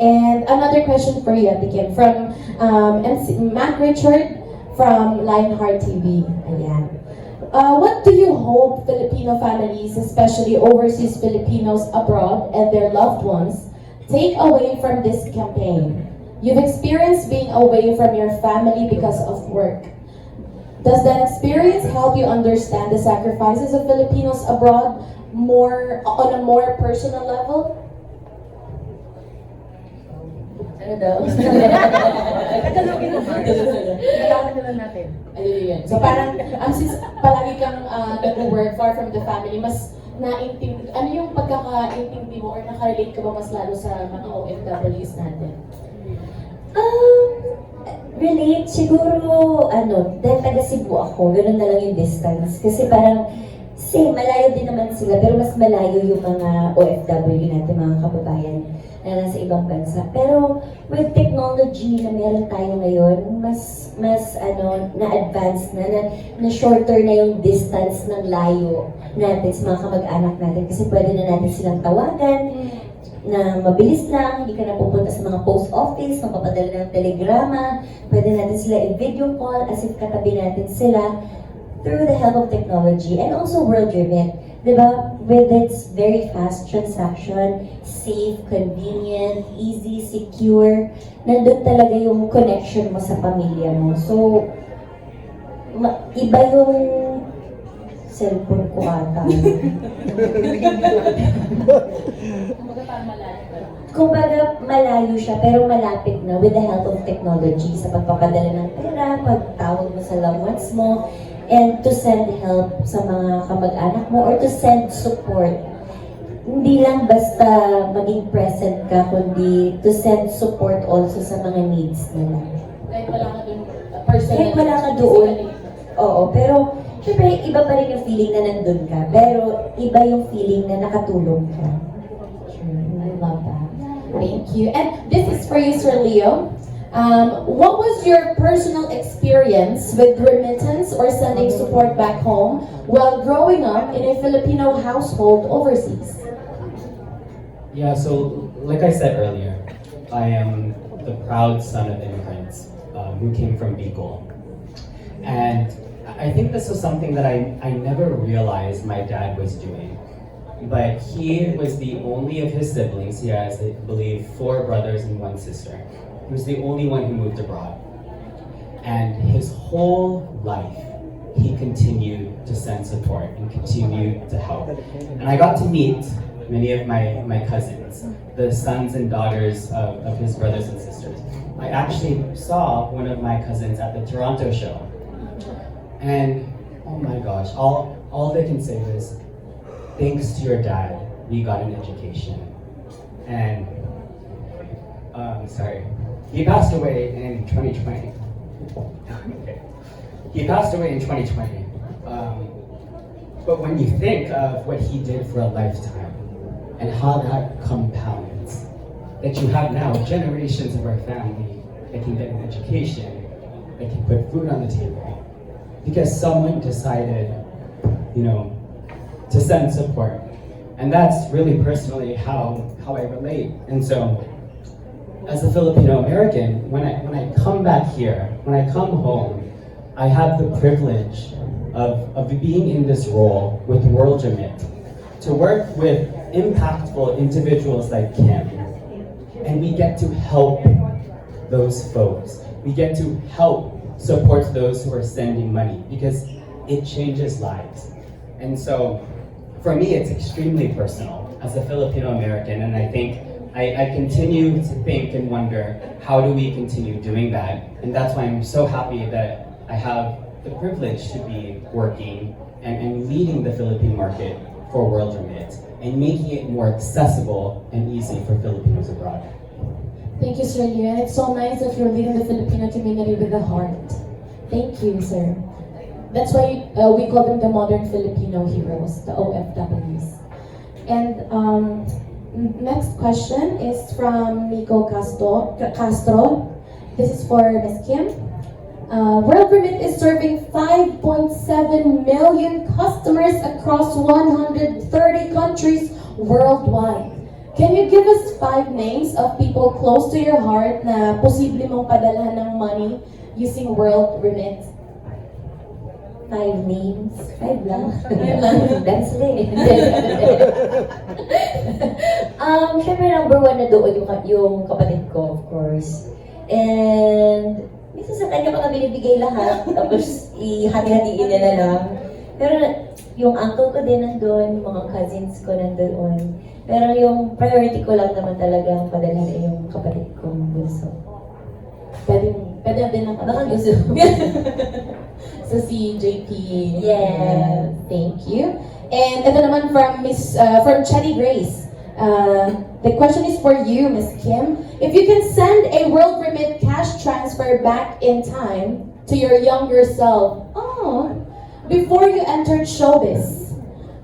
And another question for you, Ate Kim, from MC Mac Richard from Lionheart TV. Ayan. What do you hope Filipino families, especially overseas Filipinos abroad and their loved ones, take away from this campaign? You've experienced being away from your family because of work. Does that experience help you understand the sacrifices of Filipinos abroad more on a more personal level? Ano daw? Tagalogin mo ba? Tagalogin na lang natin. Ayun yun. So parang, since palagi kang nag-work far from the family, mas naintindi, ano yung pagkakaintindi mo or nakarelate ka ba mas lalo sa mga OFWs natin? Relate, siguro, dahil taga Cebu ako, gano'n na lang yung distance. Kasi parang, same, malayo din naman sila, pero mas malayo yung mga OFW natin, mga kababayan na nasa ibang bansa. Pero with technology na meron tayo ngayon, mas na-advance na shorter na yung distance ng layo natin sa mga kamag-anak natin. Kasi pwede na natin silang tawagan, na mabilis lang, hindi ka na pupunta sa mga post office, mapapadala ng telegrama, pwede natin sila i-video call as if katabi natin sila through the help of technology. And also World Remit, di ba? With its very fast transaction, safe, convenient, easy, secure, nandun talaga yung connection mo sa pamilya mo. So, iba yung cellphone ko ata. Kumbaga malayo siya pero malapit na with the help of technology sa pagpapadala ng pera, pagtawag mo sa loved ones mo, and to send help sa mga kamag-anak mo or to send support. Hindi lang basta maging present ka, kundi to send support also sa mga needs nila. Like wala ka dun personally? Kahit wala ka doon. Oo, pero syempre iba pa rin yung feeling na nandun ka, pero iba yung feeling na nakatulong ka. I love that. Thank you. And this is for you, Sir Leo. What was your personal experience with remittance or sending support back home while growing up in a Filipino household overseas? Yeah, so like I said earlier, I am the proud son of immigrants who came from Bicol. And I think this was something that I never realized my dad was doing. But he was the only of his siblings. He has, I believe, 4 brothers and 1 sister. He was the only one who moved abroad. And his whole life, he continued to send support and continued to help. And I got to meet many of my cousins, the sons and daughters of his brothers and sisters. I actually saw one of my cousins at the Toronto show. And oh my gosh, all they can say is, thanks to your dad, we got an education. And, he passed away in 2020. Okay. He passed away in 2020. But when you think of what he did for a lifetime, and how that compounds, that you have now generations of our family that can get an education, that can put food on the table, because someone decided, to send support. And that's really personally how I relate. And so, as a Filipino American, when I come back here, when I come home, I have the privilege of being in this role with World Remit, to work with impactful individuals like Kim. And we get to help those folks. We get to help support those who are sending money, because it changes lives. And so, for me, it's extremely personal as a Filipino American, and I think I continue to think and wonder, how do we continue doing that? And that's why I'm so happy that I have the privilege to be working and leading the Philippine market for World Remit and making it more accessible and easy for Filipinos abroad. Thank you, Sir Leo. And it's so nice that you're leading the Filipino community with a heart. Thank you, sir. That's why we call them the modern Filipino heroes, the OFWs. And next question is from Nico Castro. This is for Ms. Kim. World Remit is serving 5.7 million customers across 130 countries worldwide. Can you give us 5 names of people close to your heart na posible mong padalhan ng money using World Remit? 5 names. 5 lang. 5 lang. That's it. Syempre number 1 na doon yung kapatid ko, of course. And minsan sa kanya ko na binibigay lahat, tapos ihati-hatiin niya na lang. Pero yung uncle ko din nandun, yung mga cousins ko nandun. Pero yung priority ko lang naman talagang padalhan ay yung kapatid kong bunso. Pwede din ang Baka gusto mo. So si JP. Yeah. Thank you. And ito naman from from Chetty Grace. The question is for you, Miss Kim. If you can send a World Remit cash transfer back in time to your younger self, before you entered showbiz,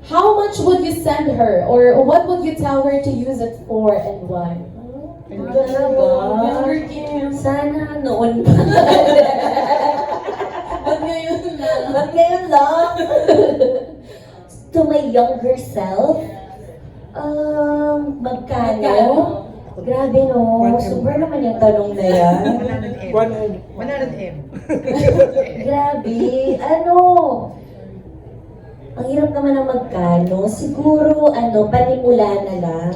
how much would you send her, or what would you tell her to use it for and why? Younger Kim. Sana noon pa. Ba't ngayon na? Ba't ngayon lang? To my younger self, magkano? Grabe no, super naman yung tanong na yan. 100M. Grabe, ang hirap naman ng magkano. Siguro, panimula na lang.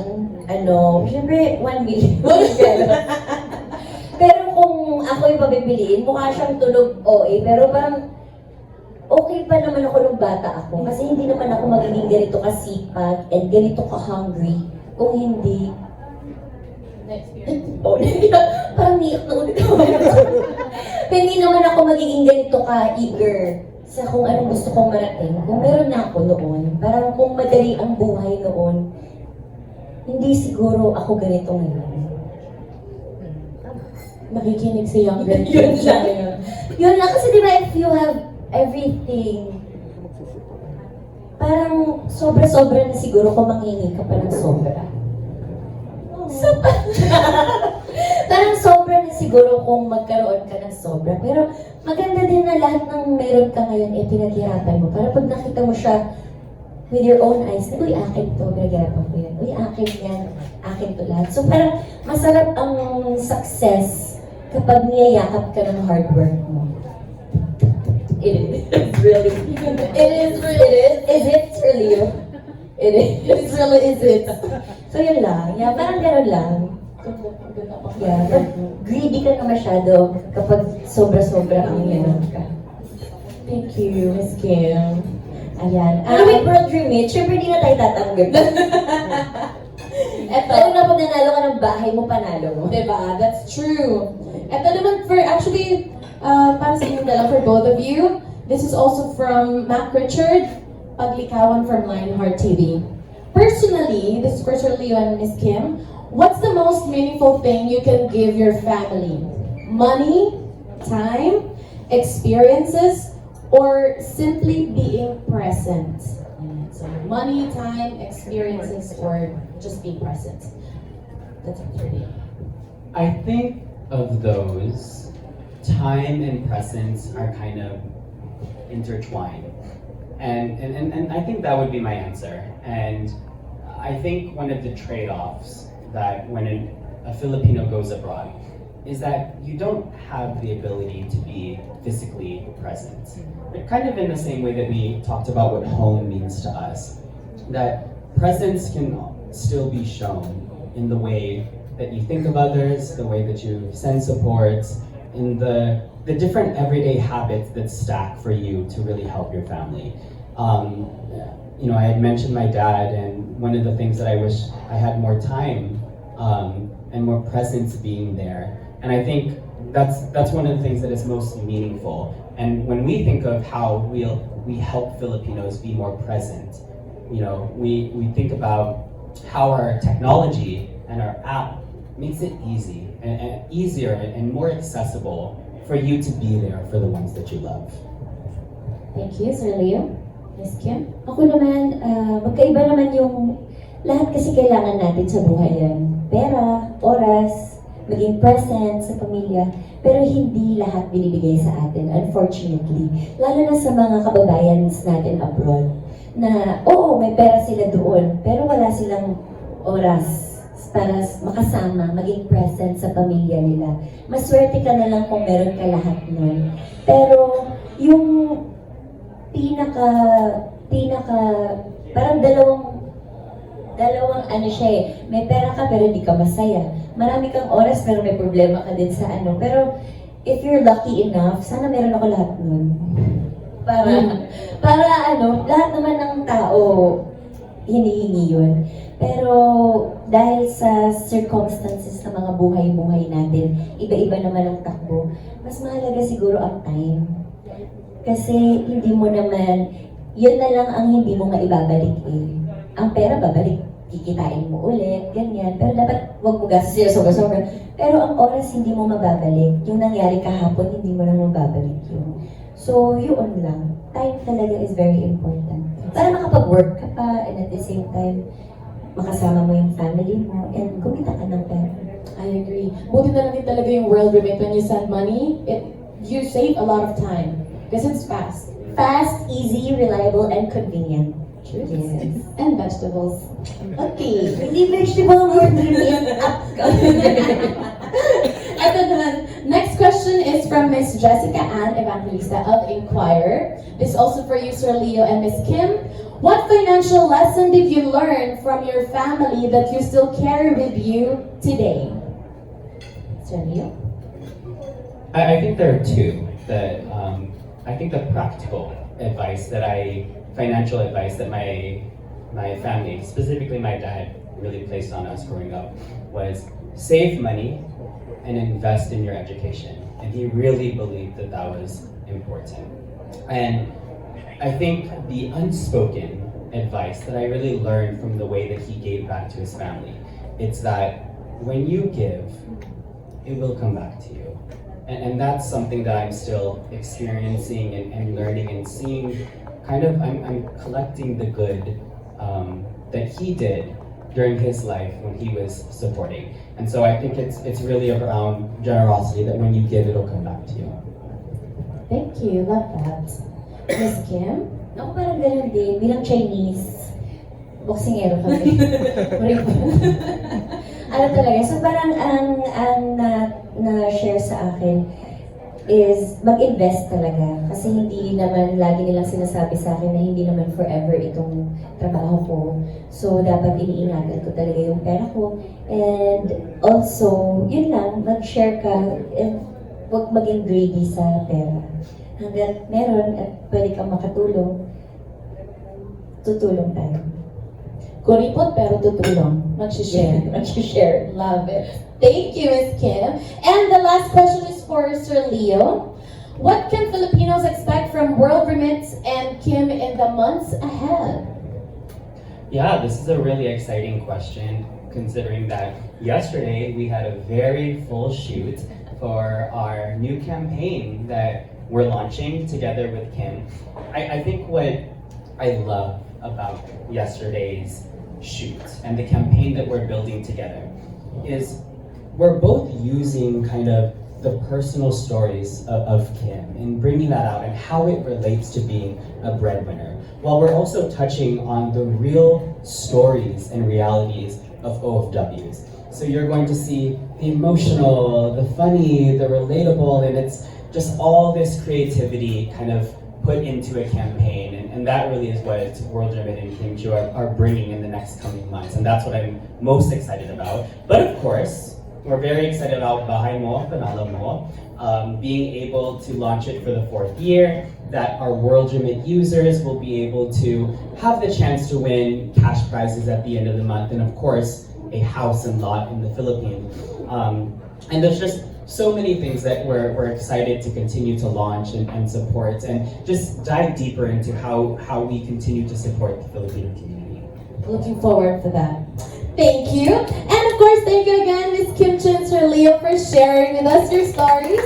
Siyempre, 1 million. Pero kung ako yung pabibiliin, mukha siyang tunog OA, pero parang okay pa naman ako nung bata ako. Kasi hindi naman ako magiging ganito kasipag and ganito ka-hungry kung hindi. Oh, parang niyak na ulit ako. Pero hindi naman ako magiging ganito ka-eager sa kung anong gusto kong marating. Kung meron na ako noon, parang kung madali ang buhay noon, hindi siguro ako ganito ngayon. Nakikinig si younger Yun Kim. lang. Yun lang, kasi di ba if you have everything, parang sobra-sobra na siguro kung manghingi ka pa ng sobra. Parang sobra na siguro kung magkaroon ka ng sobra. Pero maganda din na lahat ng meron ka ngayon pinaghirapan mo. Para pag nakita mo siya with your own eyes, na, uy, akin to, pinaghirapan ko yan. Uy, akin yan, akin to lahat. So parang masarap ang success kapag niyayakap ka ng hard work mo. It is really. It is really. Is it really you? It is. It really is it. So yun lang. Yeah, parang gano'n lang. Yeah, but greedy ka na masyado kapag sobra-sobra ang meron ka. Thank you, Miss Kim. Ayan. Ano with World Remit, syempre di na tayo tatanggap. Lalo na pag nanalo ka ng bahay mo, panalo mo. Diba? That's true. Ito naman para sa inyo dalawa, for both of you, this is also from Mac Richard, Paglikawan from Lionheart TV. Personally, this is for Sir Leo and Miss Kim, what's the most meaningful thing you can give your family? Money, time, experiences, or simply being present? So money, time, experiences, or just being present. That's it for me. I think of those, time and presence are kind of intertwined. And I think that would be my answer. And I think one of the trade-offs that when a Filipino goes abroad is that you don't have the ability to be physically present. But kind of in the same way that we talked about what home means to us, that presence can still be shown in the way that you think of others, the way that you send support, in the different everyday habits that stack for you to really help your family. I had mentioned my dad, and one of the things that I wish I had more time and more presence being there. And I think that's one of the things that is most meaningful. And when we think of how we help Filipinos be more present, we think about how our technology and our app makes it easy and easier and more accessible for you to be there for the ones that you love. Thank you, Sir Leo. Miss Kim? Ako naman, magkaiba naman yung lahat kasi kailangan natin sa buhay yan. Pera, oras, maging present sa pamilya, pero hindi lahat binibigay sa atin, unfortunately. Lalo na sa mga kababayan natin abroad, na oo, may pera sila doon, pero wala silang oras para makasama, maging present sa pamilya nila. Maswerte ka na lang kung meron ka lahat nun. Pero yung pinaka, parang dalawang ano siya eh, may pera ka pero hindi ka masaya. Marami kang oras pero may problema ka din sa ano. Pero if you're lucky enough, sana meron ako lahat nun. Para ano, lahat naman ng tao hinihingi yun. Pero dahil sa circumstances ng mga buhay-buhay natin, iba-iba naman ang takbo, mas mahalaga siguro ang time. Kasi hindi mo naman, yun na lang ang hindi mo maibabalik eh. Ang pera babalik, kikitain mo ulit, ganyan. Pero dapat wag mo gastos sobra-sobra. Pero ang oras hindi mo mababalik. Yung nangyari kahapon, hindi mo na mababalik yun. So, yun lang. Time talaga is very important. Para makapag-work ka pa, and at the same time, makasama mo yung family mo, and kumita ka ng pera. I agree. Buti na lang din talaga yung World Remit. When you send money, you save a lot of time. Because it's fast. Fast, easy, reliable, and convenient. Yes. And vegetables. Okay. Hindi vegetable word remit up ka. Ito naman, next question is from Miss Jessica Ann Evangelista of Inquirer. This is also for you, Sir Leo and Miss Kim. What financial lesson did you learn from your family that you still carry with you today? Sir Leo? I think there are two that I think the practical advice financial advice that my family, specifically my dad, really placed on us growing up was save money and invest in your education. And he really believed that that was important. And I think the unspoken advice that I really learned from the way that he gave back to his family, it's that when you give, it will come back to you. And that's something that I'm still experiencing and learning and seeing. I'm collecting the good that he did during his life when he was supporting. And so I think it's really around generosity, that when you give, it'll come back to you. Thank you. Love that. Miss Kim? Ako parang ganun din, bilang Chinese, boksingero kami. Ano talaga, so parang ang na-share sa akin is mag-invest talaga. Kasi hindi naman lagi nilang sinasabi sa akin na hindi naman forever itong trabaho ko. So dapat iniingatan ko talaga yung pera ko. And also, yun lang, mag-share ka and huwag maging greedy sa pera. Hanggat meron at pwede kang makatulong, tutulong tayo. Kuripot pero tutulong. Mag-share. Mag-share. Love it. Thank you, Ms. Kim. And the last question is for Sir Leo. What can Filipinos expect from World Remits and Kim in the months ahead? Yeah, this is a really exciting question, considering that yesterday we had a very full shoot for our new campaign that we're launching together with Kim. I think what I love about yesterday's shoot and the campaign that we're building together is we're both using kind of the personal stories of Kim and bringing that out and how it relates to being a breadwinner, while we're also touching on the real stories and realities of OFWs. So you're going to see the emotional, the funny, the relatable, and it's just all this creativity kind of put into a campaign, and that really is what World Remit and Kim Chiu are bringing in the next coming months, and that's what I'm most excited about. But of course, we're very excited about Bahay Mo, Panalo Mo, being able to launch it for the 4th year, that our World Remit users will be able to have the chance to win cash prizes at the end of the month, and of course, a house and lot in the Philippines. And there's just so many things that we're excited to continue to launch and support, and just dive deeper into how we continue to support the Filipino community. Looking forward to that. Thank you. And of course, thank you again, Ms. Kim Chiu and Sir Leo, for sharing with us your stories.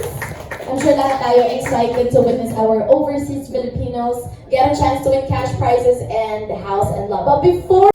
I'm sure lahat tayo excited to witness our overseas Filipinos get a chance to win cash prizes and house and lot. But before